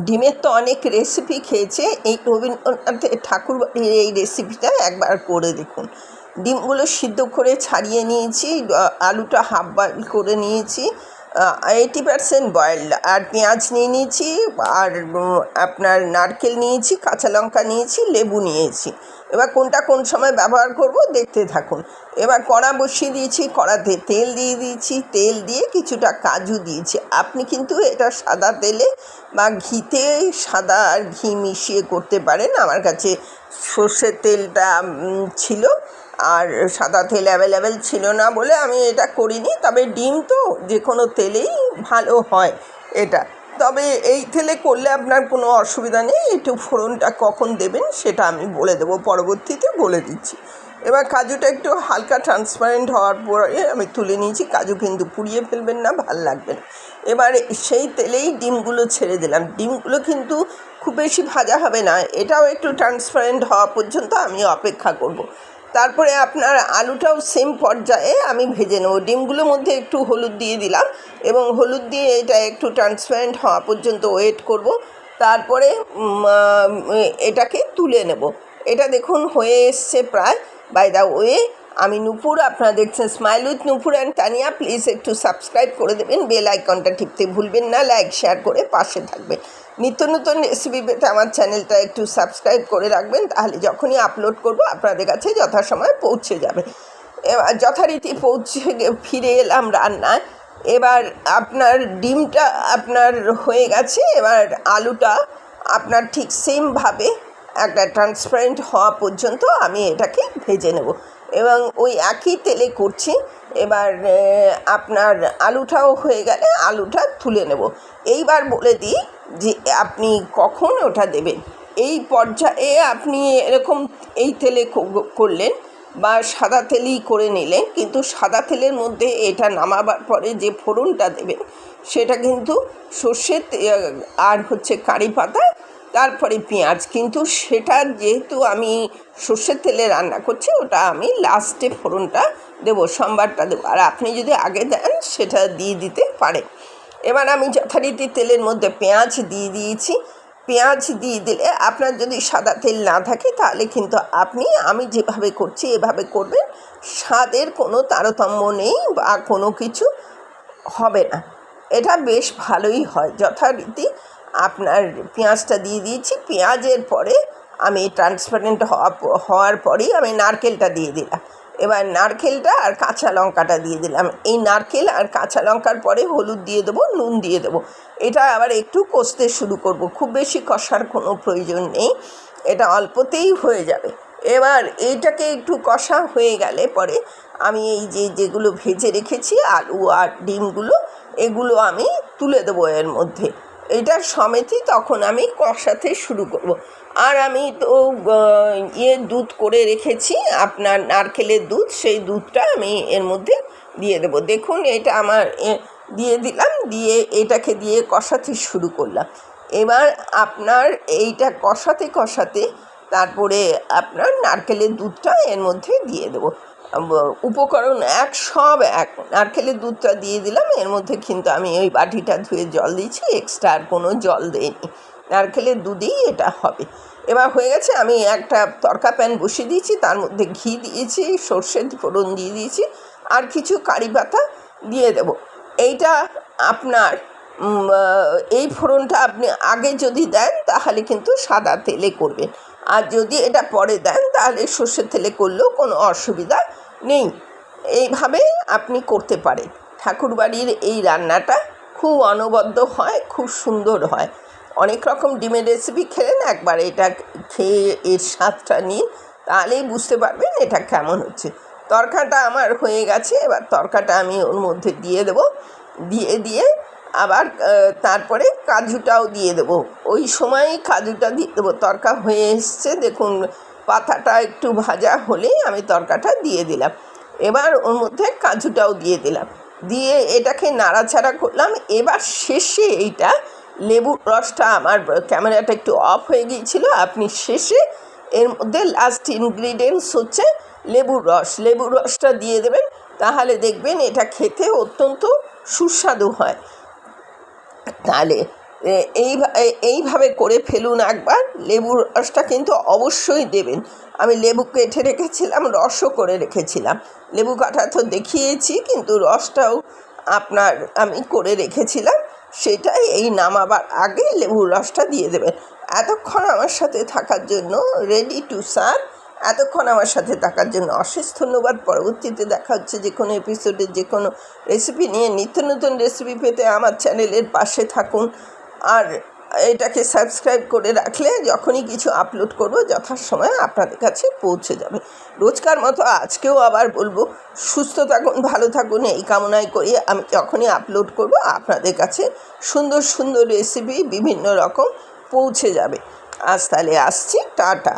ডিমের তো অনেক রেসিপি খেয়েছে, এই রবীন্দ্রনাথ ঠাকুরবাড়ির এই রেসিপিটা একবার করে দেখুন। ডিমগুলো সিদ্ধ করে ছাড়িয়ে নিয়েছি, আলুটা হাফ বয়েল করে নিয়েছি, 80% বয়েলড, আর পেঁয়াজ নিয়ে নিয়েছি, আর আপনার নারকেল নিয়েছি, কাঁচা লঙ্কা নিয়েছি, লেবু নিয়েছি। এবার কোনটা কোন সময় ব্যবহার করব দেখতে থাকুন। এবার কড়া বসিয়ে দিয়েছি, কড়াতে তেল দিয়ে দিয়েছি, তেল দিয়ে কিছুটা কাজু দিয়েছি। আপনি কিন্তু এটা সাদা তেলে বা ঘিতে সাদা আর ঘি মিশিয়ে করতে পারেন। আমার কাছে সর্ষের তেলটা ছিল, আর সাদা তেল অ্যাভেলেবেল ছিল না বলে আমি এটা করিনি। তবে ডিম তো যে কোনো তেলেই ভালো হয় এটা। তবে এই তেলে করলে আপনার কোনো অসুবিধা নেই। একটু ফোড়নটা কখন দেবেন সেটা আমি বলে দেবো, পরবর্তীতে বলে দিচ্ছি। এবার কাজুটা একটু হালকা ট্রান্সপারেন্ট হওয়ার পরে আমি তুলে নিয়েছি। কাজু কিন্তু পুড়িয়ে ফেলবেন না, ভাল লাগবে না। এবার সেই তেলেই ডিমগুলো ছেড়ে দিলাম। ডিমগুলো কিন্তু খুব বেশি ভাজা হবে না, এটাও একটু ট্রান্সপারেন্ট হওয়া পর্যন্ত আমি অপেক্ষা করব। তারপরে আপনার আলুটাও সেম পর্যায়ে আমি ভেজে নেব। ডিমগুলোর মধ্যে একটু হলুদ দিয়ে দিলাম এবং হলুদ দিয়ে এটা একটু ট্রান্সপারেন্ট হওয়া পর্যন্ত ওয়েট করব। তারপরে এটাকে তুলে নেব। এটা দেখুন হয়ে এসছে প্রায়। বাই দ্য ওয়ে, আমি নূপুর, আপনারা দেখছেন smile with Nupur and Tania. Please একটু সাবস্ক্রাইব করে দেবেন, বেল আইকনটা টিপতে ভুলবেন না, লাইক শেয়ার করে পাশে থাকবেন। নিত্য নতুন রেসিপি পেতে আমার চ্যানেলটা একটু সাবস্ক্রাইব করে রাখবেন, তাহলে যখনই আপলোড করব আপনাদের কাছে যথাসময়ে পৌঁছে যাবে। এবার যথারীতি ফিরে এলাম রান্নায়। এবার আপনার ডিমটা আপনার হয়ে গেছে। এবার আলুটা আপনার ঠিক সেমভাবে একটা ট্রান্সপারেন্ট হওয়া পর্যন্ত আমি এটাকে ভেজে নেব এবং ওই একই তেলে করছি। এবার আপনার আলুটাও হয়ে গেলে আলুটা তুলে নেব। এইবার বলে দিই যে আপনি কখন ওটা দেবেন। এই পর্যায়ে আপনি এরকম এই তেলে করলেন বা সাদা তেলেই করে নিলেন, কিন্তু সাদা তেলের মধ্যে এটা নামাবার পরে যে ফোড়নটা দেবেন সেটা কিন্তু সর্ষের আর কারি পাতা, তারপরে পেঁয়াজ। কিন্তু সেটা যেহেতু আমি সর্ষের তেলে রান্না করছি, ওটা আমি লাস্টে ফোড়নটা দেবো, সম্বারটা দেবো। আর আপনি যদি আগে দেন সেটা দিয়ে দিতে পারেন। এবার আমি যথারীতি তেলের মধ্যে পেঁয়াজ দিয়ে দিয়েছি। পেঁয়াজ দিয়ে দিলে আপনার যদি সাদা তেল না থাকে তাহলে কিন্তু আমি যেভাবে করছি এভাবে করবেন, স্বাদের কোনো তারতম্য নেই বা কোনো কিছু হবে না, এটা বেশ ভালোই হয়। যথারীতি আপনার পেঁয়াজটা দিয়ে দিয়েছি। পেঁয়াজের পরে আমি ট্রান্সপারেন্ট হওয়ার পরেই আমি নারকেলটা দিয়ে দিলাম। এবার নারকেলটা আর কাঁচা লঙ্কাটা দিয়ে দিলাম। এই নারকেল আর কাঁচা লঙ্কার পরে হলুদ দিয়ে দেবো, নুন দিয়ে দেবো। এটা আবার একটু কষতে শুরু করব, খুব বেশি কষার কোনো প্রয়োজন নেই, এটা অল্পতেই হয়ে যাবে। এবার এইটাকে একটু কষা হয়ে গেলে পরে আমি এই যেগুলো ভেজে রেখেছি আলু আর ডিমগুলো, এগুলো আমি তুলে দেবো এর মধ্যে। এটার সমেতই তখন আমি কষাতে শুরু করব। আর আমি তো দুধ করে রেখেছি, আপনার নারকেলের দুধ, সেই দুধটা আমি এর মধ্যে দিয়ে দেবো। দেখুন এটা আমার দিয়ে দিলাম, দিয়ে এটাকে দিয়ে কষাতে শুরু করলাম। এবার আপনার এইটা কষাতে কষাতে তারপরে আপনার নারকেলের দুধটা এর মধ্যে দিয়ে দেবো। উপকরণ সব এক। নারকেলের দুধটা দিয়ে দিলাম, এর মধ্যে কিন্তু আমি ওই বাটিটা ধুয়ে জল দিয়েছি, এক্সট্রা আর কোনো জল দিইনি, নারকেলের দুধেই এটা হবে। এবার হয়ে গেছে। আমি একটা তড়কা প্যান বসিয়ে দিয়েছি, তার মধ্যে ঘি দিয়েছি, সর্ষের ফোড়ন দিয়ে দিয়েছি, আর কিছু কারি পাতা দিয়ে দেব। এইটা আপনার এই ফোড়নটা আপনি আগে যদি দেন তাহলে কিন্তু সাদা তেলে করবেন, আর যদি এটা পরে দেন তাহলে সর্ষের তেলে করলেও কোনো অসুবিধা নেই। এইভাবে আপনি করতে পারেন। ঠাকুরবাড়ির এই রান্নাটা খুব অনবদ্য হয়, খুব সুন্দর হয়। অনেক রকম ডিমের রেসিপি খেলেন, একবার এটা খেয়ে এর স্বাদটা নিন, তাহলেই বুঝতে পারবেন এটা কেমন হচ্ছে। তরকাটা আমার হয়ে গেছে। এবার তরকাটা আমি ওর মধ্যে দিয়ে দেবো, দিয়ে আবার তারপরে কাজুটাও দিয়ে দেবো। ওই সময়ই কাজুটা দিয়ে দেবো। তরকা হয়ে এসছে, দেখুন পাতাটা একটু ভাজা হলেই আমি তরকাটা দিয়ে দিলাম। এবার ওর মধ্যে কাজুটাও দিয়ে দিলাম, দিয়ে এটাকে নাড়াচাড়া করলাম। এবার শেষে এইটা লেবুর রসটা, আমার ক্যামেরাটা একটু অফ হয়ে গিয়েছিল, আপনি শেষে এর মধ্যে লাস্ট ইনগ্রিডিয়েন্টস হচ্ছে লেবুর রস। লেবুর রসটা দিয়ে দেবেন, তাহলে দেখবেন এটা খেতে অত্যন্ত সুস্বাদু হয়। তাহলে এইভাবে করে ফেলুন একবার। লেবুর রসটা কিন্তু অবশ্যই দেবেন। আমি লেবু কেটে রেখেছিলাম, রসও করে রেখেছিলাম। লেবু কাটা তো দেখিয়েছি, কিন্তু রসটাও আপনার আমি করে রেখেছিলাম। সেটাই এই নামাবার আগে লেবুর রসটা দিয়ে দেবেন। এতক্ষণ আমার সাথে থাকার জন্য, রেডি টু সার্ভ, এতক্ষণ আমার সাথে থাকার জন্য অশেষ ধন্যবাদ। পরবর্তীতে দেখা হচ্ছে যে কোনো এপিসোডে যে কোনো রেসিপি নিয়ে। নিত্য নতুন রেসিপি পেতে আমার চ্যানেলের পাশে থাকুন, আর এটাকে সাবস্ক্রাইব করে রাখলে যখনই কিছু আপলোড করব যথাসময়ে আপনাদের কাছে পৌঁছে যাবে। রোজকার মতো আজকেও আবার বলবো, সুস্থ থাকুন, ভালো থাকুন, এই কামনাই করি। আমি যখনই আপলোড করব আপনাদের কাছে সুন্দর সুন্দর রেসিপি বিভিন্ন রকম পৌঁছে যাবে। আজ তাহলে আসছি, টাটা।